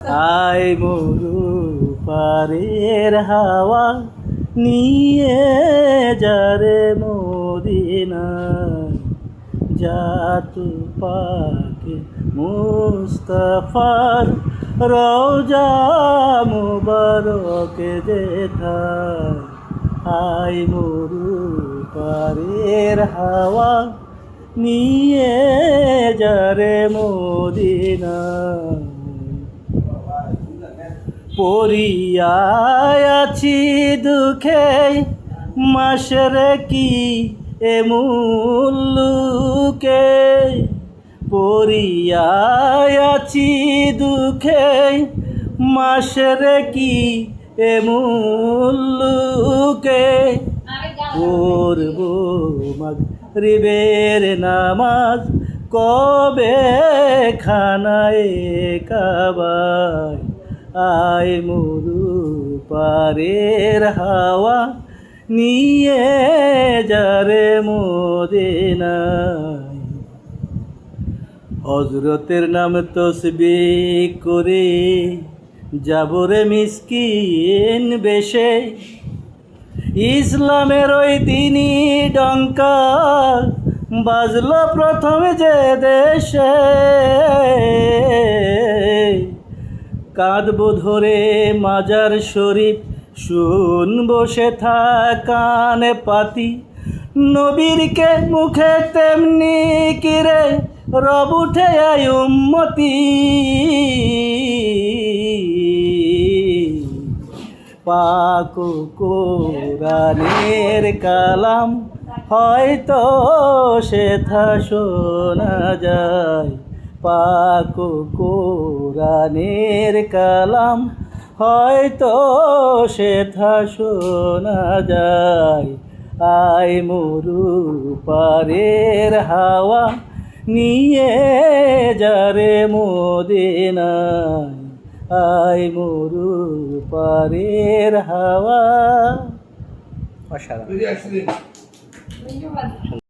আয় মরু পারের হাওয়া নিয়ে যারে মদিনায়, জাতু পাকে মুস্তাফার রওজা মুবারকে যেথায়। আয় মরু পারের হাওয়া নিয়ে যারে মদিনায়। পড়িয়ায় আছি দুঃখে মাসরে কি এ মুল্লুকে, পড়িয়ায় আছি দুঃখে মাসরে কি এ মুল্লুকে। পড়ব মাগরিবের নামাজ কবে খানায় কাবায়। আয় মরু পারের হাওয়া নিয়ে যারে মদিনায়। হযরতের নাম তসবিহ করে যাবরে মিসকিন বেশে, ইসলামের ওই দিনই ডঙ্কা বাজলো প্রথম যে দেশে। কাঁদবো ধরে মাজার শরীফ শুনবো সেথা কানে পাতি, নবীরকে মুখে তেমনি কিরে রব উঠে আয় উম্মতি। পাক কোরআনের কালাম হয়তো সেথা শোনা যায়। পাক কোরআনের কালাম হয়তো সেথা শোনা যায়। আয় মরু পারের হাওয়া নিয়ে যারে মদিনায়। আয় মরু পারের হাওয়া। অসাধারণ।